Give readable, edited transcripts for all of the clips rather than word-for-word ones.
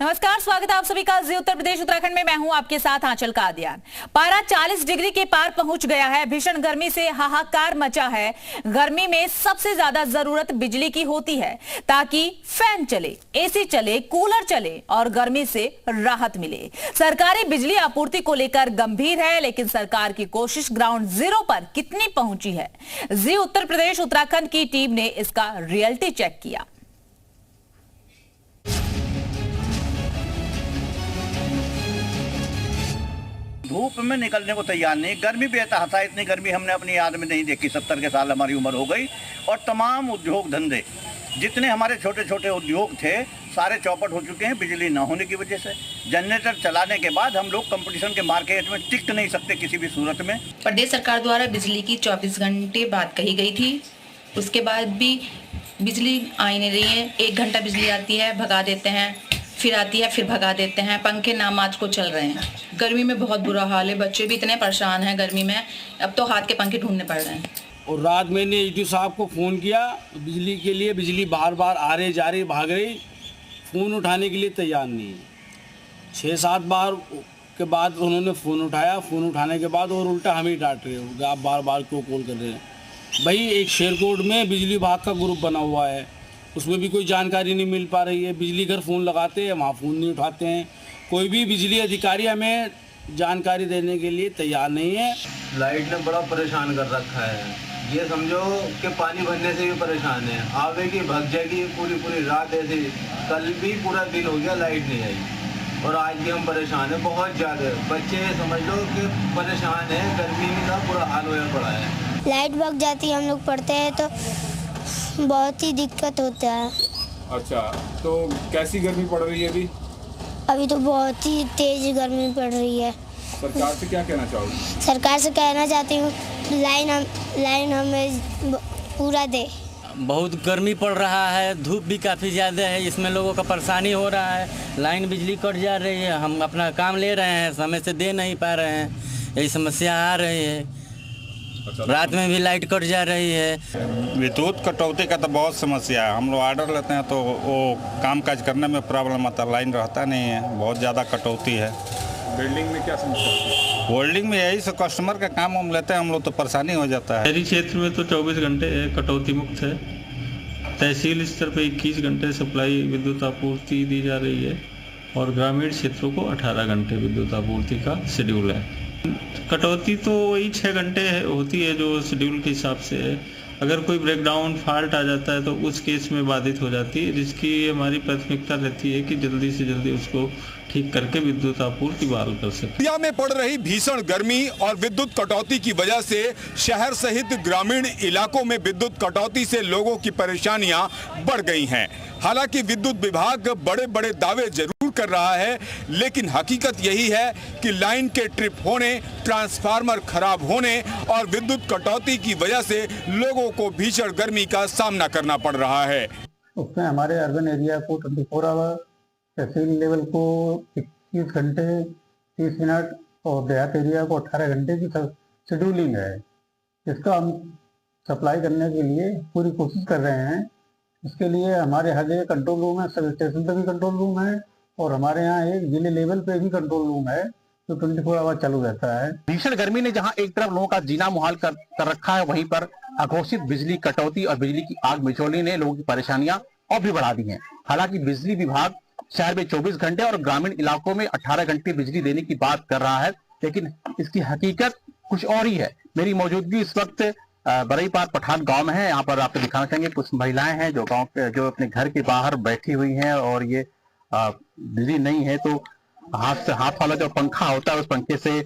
नमस्कार, स्वागत है आप सभी का जी उत्तर प्रदेश उत्तराखंड में। मैं हूं आपके साथ आंचल कादियान। पारा 40 डिग्री के पार पहुंच गया है। भीषण गर्मी से हाहाकार मचा है। गर्मी में सबसे ज्यादा जरूरत बिजली की होती है ताकि फैन चले, एसी चले, कूलर चले और गर्मी से राहत मिले। सरकारी बिजली आपूर्ति को लेकर गंभीर है, लेकिन सरकार की कोशिश ग्राउंड जीरो पर कितनी पहुंची है, जी उत्तर प्रदेश उत्तराखंड की टीम ने इसका रियलिटी चेक किया। धूप में निकलने को तैयार नहीं। गर्मी बेतहाशा है, इतनी गर्मी हमने अपनी याद में नहीं देखी। 70 के साल हमारी उम्र हो गई और तमाम उद्योग धंधे जितने हमारे छोटे छोटे उद्योग थे सारे चौपट हो चुके हैं बिजली ना होने की वजह से। जनरेटर चलाने के बाद हम लोग कंपटीशन के मार्केट में टिक नहीं सकते किसी भी सूरत में। प्रदेश सरकार द्वारा बिजली की 24 घंटे बात कही गई थी, उसके बाद भी बिजली आई नहीं रही है। 1 घंटा बिजली आती है, भगा देते हैं, फिर आती है, फिर भगा देते हैं। पंखे नामाज को चल रहे हैं। गर्मी में बहुत बुरा हाल है, बच्चे भी इतने परेशान हैं गर्मी में, अब तो हाथ के पंखे ढूंढने पड़ रहे हैं। और रात मैंने ईडी साहब को फ़ोन किया बिजली के लिए, बिजली बार बार आ रही जा रही भाग रही, फ़ोन उठाने के लिए तैयार नहीं है। 6-7 बार के बाद उन्होंने फ़ोन उठाया, फ़ोन उठाने के बाद और उल्टा हम ही डांट रहे हो कि आप बार बार क्यों कॉल कर रहे हैं। भाई एक शेरकोट में बिजली विभाग का ग्रुप बना हुआ है, उसमें भी कोई जानकारी नहीं मिल पा रही है। बिजली घर फ़ोन लगाते हैं, वहाँ फ़ोन नहीं उठाते हैं। कोई भी बिजली अधिकारी हमें जानकारी देने के लिए तैयार नहीं है। लाइट ने बड़ा परेशान कर रखा है। ये समझो कि पानी भरने से भी परेशान है, आवेगी भग जाएगी पूरी रात ऐसे। कल भी पूरा दिन हो गया लाइट नहीं आई और आज भी हम परेशान हैं बहुत ज़्यादा। बच्चे समझ लो कि परेशान है, गर्मी का पूरा हाल होया पड़ा है। लाइट भग जाती है, हम लोग पढ़ते हैं तो बहुत ही दिक्कत होता है। अच्छा, तो कैसी गर्मी पड़ रही है अभी? अभी तो बहुत ही तेज गर्मी पड़ रही है। सरकार से क्या कहना चाहोगी? सरकार से कहना चाहती हूँ लाइन हमें पूरा दे। बहुत गर्मी पड़ रहा है, धूप भी काफ़ी ज़्यादा है, इसमें लोगों का परेशानी हो रहा है। लाइन बिजली कट जा रही है, हम अपना काम ले रहे हैं, समय से दे नहीं पा रहे हैं, यही समस्या आ रही है। रात में भी लाइट कट जा रही है। विद्युत कटौती का तो बहुत समस्या है। हम लोग ऑर्डर लेते हैं तो वो कामकाज करने में प्रॉब्लम आता है, लाइन रहता नहीं है, बहुत ज़्यादा कटौती है। बिल्डिंग में क्या समस्या है? होल्डिंग में यही सब कस्टमर का काम हम लेते हैं हम लोग तो परेशानी हो जाता है। शहरी क्षेत्र में तो 24 घंटे कटौती मुक्त है। तहसील स्तर पर 21 घंटे सप्लाई विद्युत आपूर्ति दी जा रही है और ग्रामीण क्षेत्रों को 18 घंटे विद्युत आपूर्ति का शेड्यूल है। कटौती तो वही 6 घंटे होती है जो शेड्यूल के हिसाब से है। अगर कोई ब्रेकडाउन फॉल्ट आ जाता है तो उस केस में बाधित हो जाती है, जिसकी हमारी प्राथमिकता रहती है कि जल्दी से जल्दी उसको ठीक करके विद्युत आपूर्ति बहाल कर सके। इंडिया में पड़ रही भीषण गर्मी और विद्युत कटौती की वजह से शहर सहित ग्रामीण इलाकों में विद्युत कटौती से लोगों की परेशानियां बढ़ गई हैं। हालांकि विद्युत विभाग बड़े बड़े दावे जरूर कर रहा है, लेकिन हकीकत यही है कि लाइन के ट्रिप होने, ट्रांसफार्मर खराब होने और विद्युत कटौती की वजह से लोगों को भीषण गर्मी का सामना करना पड़ रहा है। उसमें हमारे अर्बन एरिया को 24 आवर, तहसील लेवल को 21 घंटे 30 मिनट और देहात एरिया को 18 घंटे की शेड्यूलिंग है। इसका हम सप्लाई करने के लिए पूरी कोशिश कर रहे हैं। इसके लिए हमारे हर जगह कंट्रोल रूम है, सब स्टेशन पर भी कंट्रोल रूम है और हमारे यहाँ एक जिले लेवल पे भी कंट्रोल रूम है जो 24 आवर चालू रहता है। भीषण गर्मी ने जहां एक तरफ लोगों का जीना मुहाल कर रखा है, वहीं पर अघोषित बिजली कटौती और बिजली की आग मिचौली ने लोगों की परेशानियां और भी बढ़ा दी हैं। हालांकि बिजली विभाग शहर में 24 घंटे और ग्रामीण इलाकों में 18 घंटे बिजली देने की बात कर रहा है, लेकिन इसकी हकीकत कुछ और ही है। मेरी मौजूदगी इस वक्त बरईपार पठान गांव में है। यहाँ पर आपको दिखाना चाहेंगे कुछ महिलाएं हैं जो गांव के जो अपने घर के बाहर बैठी हुई हैं और ये बिजली नहीं है तो हाथ वाला जो पंखा होता है उस पंखे से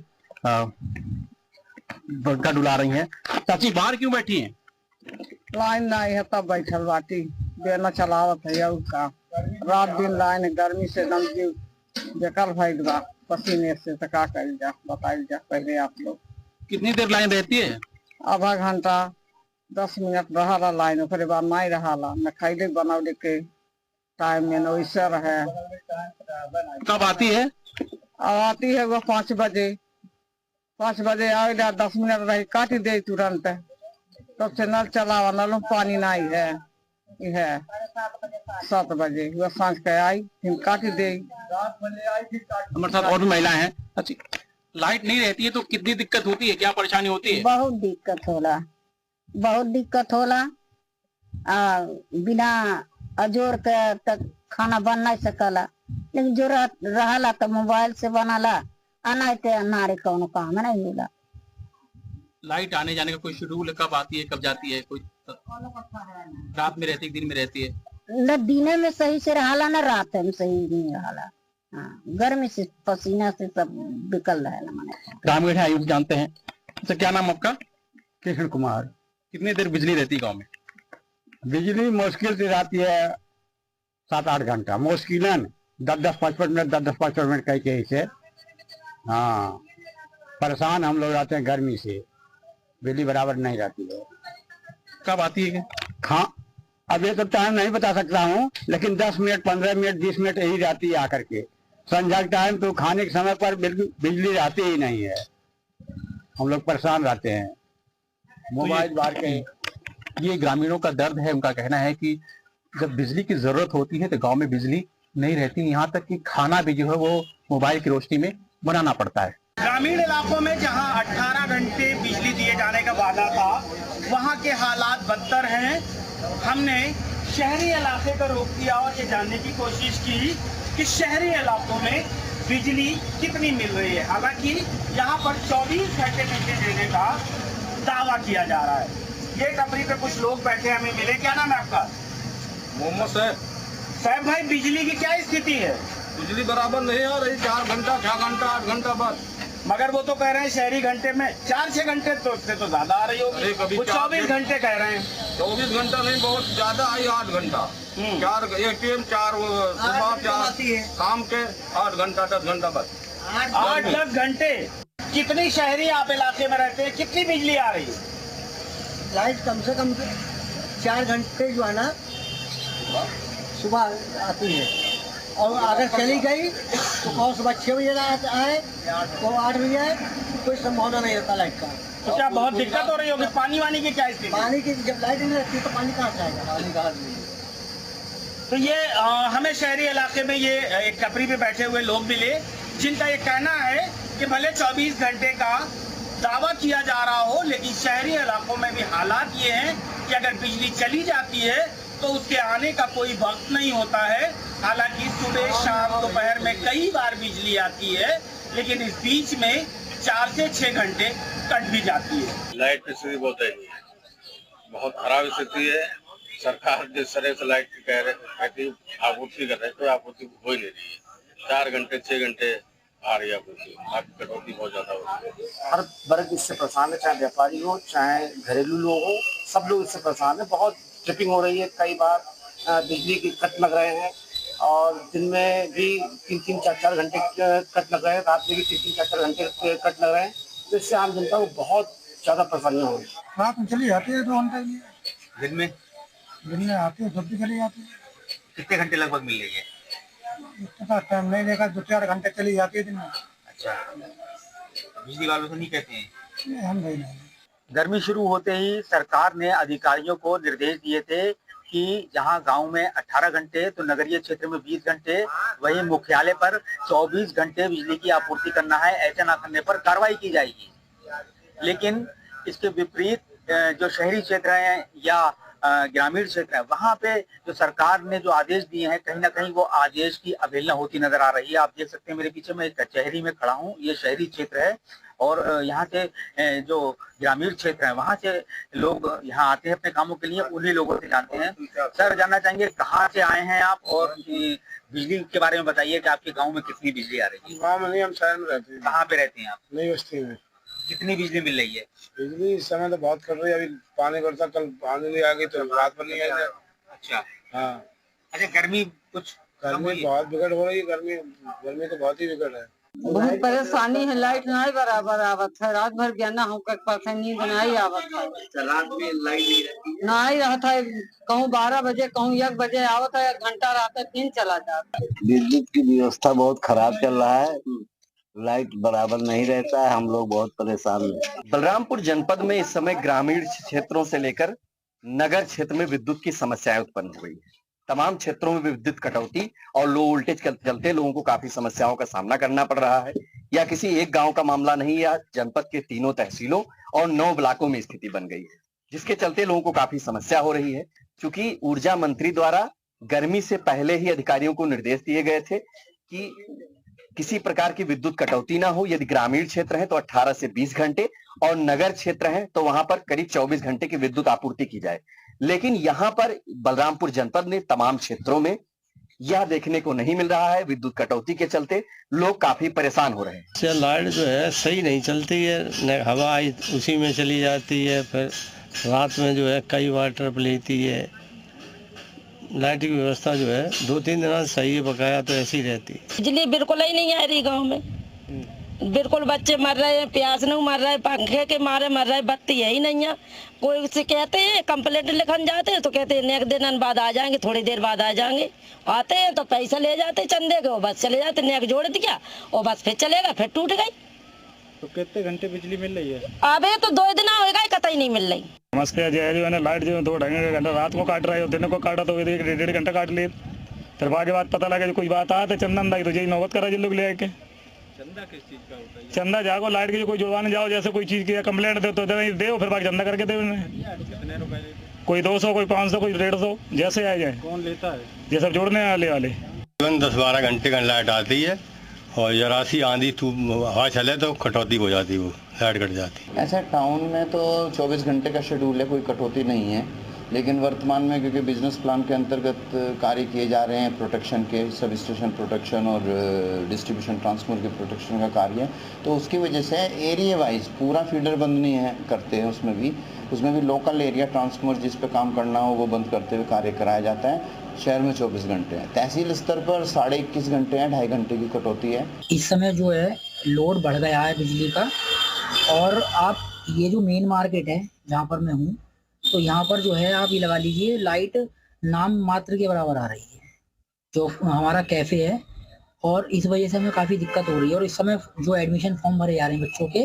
पंखा डुला रही हैं। चाची बाहर क्यों बैठी हैं? लाइन नहीं है तब बैठल बाटी, बेना चलावत है उसका। रात दिन लाइन गर्मी से दम जीव बेकार भइल बा, पसीने से तो का कइल जा, बताइल जा पहले आप लोग। कितनी देर लाइन रहती है? आधा घंटा 10 मिनट रहा लाइन, ओकरे बाद नहीं रहा न खैले बनौले के टाइम में वैसे रहे। कब आती है? अब आती है वो 5 बजे। 5 बजे आए 10 मिनट रही काटी दे तुरंत, तब से नल चलावा, नलों पानी नहीं है। है 7 बजे वह सांझ के आई फिर काट दे। हमारे साथ और भी महिलाएं हैं। अच्छी लाइट नहीं रहती है तो कितनी दिक्कत होती है, क्या परेशानी होती है? बहुत दिक्कत होला, बहुत दिक्कत होला। बिना अजोर के तक खाना बन नहीं सकला, लेकिन जो रहला तो मोबाइल से बनाला, आना ते नारे कौन काम नहीं होला। लाइट आने जाने का कोई शेड्यूल कब आती है, कब जाती है? कोई रात में रहती है, दिन में रहती है? न दिने में सही से रहला, न रात में सही नहीं रहला। हाँ, गर्मी से पसीना से सब बिकल रहा है। ग्रामीण है, आयुष जानते हैं। अच्छा, क्या नाम आपका? कृष्ण कुमार। कितनी देर बिजली रहती है गाँव में? बिजली मुश्किल से रहती है 7-8 घंटा, मुश्किलन 10-5 मिनट 10-5 मिनट कहीं से। हाँ, परेशान हम लोग रहते हैं गर्मी से, बिजली बराबर नहीं रहती है। कब आती है? हाँ, अब ये तो टाइम नहीं बता सकता हूँ, लेकिन 10 मिनट 15 मिनट 20 मिनट यही रहती है आकर के। संध्या के टाइम तो खाने के समय पर बिजली रहती ही नहीं है, हम लोग परेशान रहते हैं मोबाइल बार के। ये ग्रामीणों का दर्द है। उनका कहना है कि जब बिजली की जरूरत होती है तो गांव में बिजली नहीं रहती, यहाँ तक कि खाना भी जो है वो मोबाइल की रोशनी में बनाना पड़ता है। ग्रामीण इलाकों में जहां 18 घंटे बिजली दिए जाने का वादा था, वहां के हालात बदतर हैं। हमने शहरी इलाके का रुख किया और ये जानने की कोशिश की कि शहरी इलाकों में बिजली कितनी मिल रही है। हालांकि यहाँ पर 24 घंटे बिजली देने का दावा किया जा रहा है। ये टपरी पे कुछ लोग बैठे हमें मिले। क्या नाम है आपका? मोहम्मद साहब। साहब भाई, बिजली की क्या स्थिति है? बिजली बराबर नहीं आ रही, 4 घंटा 6 घंटा 8 घंटा बाद। मगर वो तो कह रहे हैं शहरी घंटे में 4-6 घंटे तो उससे तो ज्यादा आ रही होगी। वो 24 घंटे कह रहे हैं। 24 घंटा नहीं, बहुत ज्यादा आई, 8 घंटा। 4 ATM 4 सुबह 4 शाम के 8 घंटा 10 घंटा बस। 8-10 घंटे। कितनी शहरी आप इलाके में रहते हैं, कितनी बिजली आ रही है? लाइट कम से कम 4 घंटे जो है ना सुबह आती है, और अगर चली गई तो कौन सुबह 6 बजे आए तो 8 बजे आए, कोई संभावना नहीं रहता लाइट का। तो क्या बहुत दिक्कत हो रही होगी? पानी वानी की क्या स्थिति? पानी की जब लाइट नहीं रहती तो पानी कहाँ से आएगा? पानी कहाँ से? तो ये हमें शहरी इलाके में ये एक टपरी पे बैठे हुए लोग मिले, जिनका ये कहना है कि भले 24 घंटे का दावा किया जा रहा हो, लेकिन शहरी इलाकों में भी हालात ये हैं कि अगर बिजली चली जाती है तो उसके आने का कोई वक्त नहीं होता है। हालांकि सुबह शाम दोपहर में कई बार बिजली आती है, लेकिन इस बीच में 4 से 6 घंटे कट भी जाती है। लाइट की स्थिति बहुत है, बहुत खराब स्थिति है। सरकार जिस तरह से लाइट की कहती आपूर्ति कर रहे हैं, तो आपूर्ति हो ही नहीं रही है। 4 घंटे 6 घंटे आ रही है आपूर्ति, बाकी कटौती बहुत ज्यादा हो रही है। हर वर्ग इससे परेशान है, चाहे व्यापारी हो चाहे घरेलू लोग हो, सब लोग इससे परेशान है। बहुत ट्रिपिंग हो रही है, कई बार बिजली के कट लग रहे हैं, और दिन में भी 3-3 4-4 घंटे कट लग रहे हैं, रात में भी 3-3 4-4 घंटे कट लग रहे हैं। तो इससे आम जनता को बहुत ज़्यादा परेशानियाँ हो रही है। रात में चली जाती है 2 घंटे, दिन में आती है, जब भी चली जाती है। कितने घंटे लगभग मिल रही है? इतना टाइम नहीं देखा, 2-4 घंटे चली जाती है दिन में। अच्छा, बिजली वालों से नहीं कहते हैं? हम नहीं। गर्मी शुरू होते ही सरकार ने अधिकारियों को निर्देश दिए थे कि जहां गांव में 18 घंटे तो नगरीय क्षेत्र में 20 घंटे, वहीं मुख्यालय पर 24 घंटे बिजली की आपूर्ति करना है। ऐसा ना करने पर कार्रवाई की जाएगी। लेकिन इसके विपरीत जो शहरी क्षेत्र हैं या ग्रामीण क्षेत्र है, वहां पे जो सरकार ने जो आदेश दिए हैं, कहीं ना कहीं वो आदेश की अवहेलना होती नजर आ रही है। आप देख सकते हैं मेरे पीछे मैं कचहरी में खड़ा हूँ, ये शहरी क्षेत्र है, और यहाँ से जो ग्रामीण क्षेत्र है वहाँ से लोग यहाँ आते हैं अपने कामों के लिए, उन्हीं लोगों से जानते हैं। सर, जानना चाहेंगे कहाँ से आए हैं आप, और बिजली के बारे में बताइए कि आपके गाँव में कितनी बिजली आ रही है? गाँव में नहीं, हम शहर में रहते हैं। कहाँ पे रहते हैं आप? नई बस्ती में। कितनी बिजली मिल रही है? बिजली इस समय तो बहुत कर रही है, अभी पानी बरसा, कल पानी नहीं आ गई तो रात भर नहीं आई। अच्छा। हाँ। अच्छा, गर्मी कुछ? गर्मी बहुत बिगड़ हो रही है, गर्मी तो बहुत ही बिगड़ है। बहुत परेशानी है, लाइट नहीं बराबर आवत है, रात भर ज्ञाना होकर पास नींद नहीं आवत है। रात में लाइट नहीं रहती? नहीं रहता है, कहूँ 12 बजे कहूँ 1 बजे आवत है, 1 घंटा रहता है, फिर चला जाता है। बिजली की व्यवस्था बहुत खराब चल रहा है, लाइट बराबर नहीं रहता है, हम लोग बहुत परेशान हैं। बलरामपुर जनपद में इस समय ग्रामीण क्षेत्रों से लेकर नगर क्षेत्र में विद्युत की समस्याएं उत्पन्न हो गई है। तमाम क्षेत्रों में विद्युत कटौती और लो वोल्टेज के चलते लोगों को काफी समस्याओं का सामना करना पड़ रहा है। या किसी एक गांव का मामला नहीं, या जनपद के 3 तहसीलों और 9 ब्लॉकों में स्थिति बन गई है, जिसके चलते लोगों को काफी समस्या हो रही है। चूंकि ऊर्जा मंत्री द्वारा गर्मी से पहले ही अधिकारियों को निर्देश दिए गए थे कि किसी प्रकार की विद्युत कटौती ना हो। यदि ग्रामीण क्षेत्र है तो 18 से 20 घंटे और नगर क्षेत्र है तो वहां पर करीब 24 घंटे की विद्युत आपूर्ति की जाए। लेकिन यहाँ पर बलरामपुर जनपद में तमाम क्षेत्रों में यह देखने को नहीं मिल रहा है। विद्युत कटौती के चलते लोग काफी परेशान हो रहे हैं। लाइट जो है सही नहीं चलती है, हवा आई उसी में चली जाती है, फिर रात में जो है कई बार ट्रिप लेती है। लाइट की व्यवस्था जो है 2-3 दिन सही है, बकाया तो ऐसी रहती है। बिजली बिल्कुल ही नहीं आ रही गांव में, बिल्कुल बच्चे मर रहे हैं, प्यास नहीं मर रहे हैं, पंखे के मारे मर रहे हैं, बत्ती है ही नहीं है। कोई उससे कहते हैं कंप्लेंट लिखन जाते हैं तो कहते हैं नेक दिन बाद आ जाएंगे, थोड़ी देर बाद आ जाएंगे। आते हैं तो पैसा ले जाते चंदे के, वो बस चले जाते, नेक जोड़ दिया और बस फिर चलेगा, फिर टूट गई। तो कितने घंटे बिजली मिल रही है? अबे तो 2 दिन होगा, कतई नहीं मिल रही। समस्या जो है ना, लाइट जो 2-2.5 घंटा रात को काट रहा है, दिन को काटा तो 1.5 घंटा काट लिए। फिर के बाद पता लगा कोई बात आया तो चंदा दाई तो यही नौबत करा जिन लोग ले आके। चंदा किस चीज का होता है? चंदा जाओ लाइट की कोई जुड़वाने जाओ, जैसे कोई चीज की कंप्लेंट दे तो दे, फिर बाकी चंदा करके दे। कितने रुपए? कोई 200, कोई 500, कोई 150, जैसे आ जाए। कौन लेता है? ये सब जोड़ने वाले 10-12 घंटे का लाइट आती है और जरा सी आंधी हवा चले तो कटौती हो जाती है, वो लाइट कट जाती है। ऐसा टाउन में तो 24 घंटे का शेड्यूल है, कोई कटौती नहीं है। लेकिन वर्तमान में क्योंकि बिजनेस प्लान के अंतर्गत कार्य किए जा रहे हैं, प्रोटेक्शन के, सब स्टेशन प्रोटेक्शन और डिस्ट्रीब्यूशन ट्रांसफॉर्मर के प्रोटेक्शन का कार्य है, तो उसकी वजह से एरिया वाइज पूरा फीडर बंद नहीं है करते हैं। उसमें भी लोकल एरिया ट्रांसफॉर्मर जिस पे काम करना हो वो बंद करते हुए कार्य कराया जाता है। शहर में 24 घंटे हैं, तहसील स्तर पर 21.5 घंटे हैं, 2.5 घंटे की कटौती है। इस समय जो है लोड बढ़ गया है बिजली का, और आप ये जो मेन मार्केट है जहाँ पर मैं हूँ, तो यहाँ पर जो है आप ये लगा लीजिए लाइट नाम मात्र के बराबर आ रही है जो हमारा कैफ़े है, और इस वजह से हमें काफ़ी दिक्कत हो रही है। और इस समय जो एडमिशन फॉर्म भरे जा रहे हैं बच्चों के,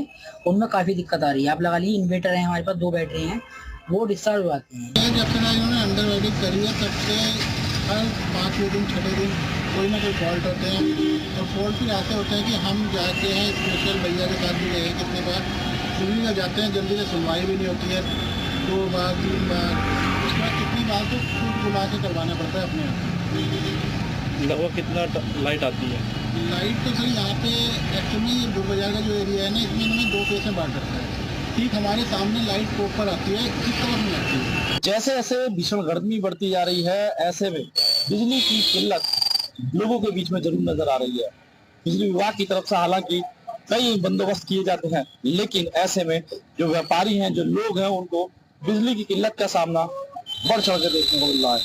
उनमें काफ़ी दिक्कत आ रही है। आप लगा लीजिए इन्वर्टर है हमारे पास, 2 बैटरी हैं, वो डिस्चार्ज हो जाते हैं। जब से इन्होंने अंडर वेडिंग करी है तब से हर 5वें दिन 6वें दिन कोई ना कोई फॉल्ट होते हैं, और फॉल्ट फिर ऐसे होते हैं कि हम जाते हैं स्पेशल भैया के साथ भी गए कितने बार, दिल्ली का जाते हैं, जल्दी से सुनवाई भी नहीं होती है, 2 बार 3 बार, उसके बाद कितनी बार तो खुद बुला के करवाना पड़ता है अपने आप। लगभग कितना लाइट आती है? लाइट तो सही यहाँ पे एक्चुअली 2 बाजार का जो एरिया है ना, इसमें इन्होंने 2 फेज में बांट रखा है। ठीक हमारे सामने लाइट प्रॉपर आती है, इस तरफ नहीं आती है। जैसे जैसे भीषण गर्मी बढ़ती जा रही है, ऐसे में बिजली की किल्लत लोगों के बीच में जरूर नजर आ रही है। बिजली विभाग की तरफ से हालांकि कई बंदोबस्त किए जाते हैं, लेकिन ऐसे में जो व्यापारी हैं, जो लोग हैं, उनको बिजली की किल्लत का सामना बढ़ चढ़ कर देखने को मिल रहा है।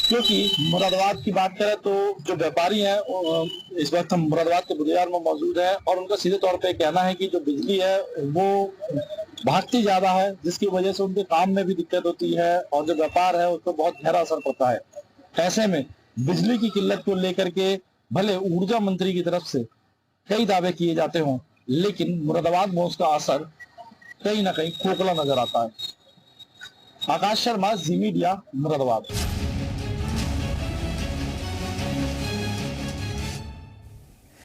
क्योंकि मुरादाबाद की बात करें तो जो व्यापारी हैं, इस वक्त हम मुरादाबाद के बाजार में मौजूद हैं, और उनका सीधे तौर पे कहना है कि जो बिजली है वो भागती ज्यादा है, जिसकी वजह से उनके काम में भी दिक्कत होती है, और जो व्यापार है उस पर बहुत गहरा असर पड़ता है। ऐसे में बिजली की किल्लत को लेकर के भले ऊर्जा मंत्री की तरफ से कई दावे किए जाते हों, लेकिन मुरादाबाद में उसका असर कहीं ना कहीं खोखला नजर आता है। आकाश शर्मा, जी मीडिया, मुरादाबाद।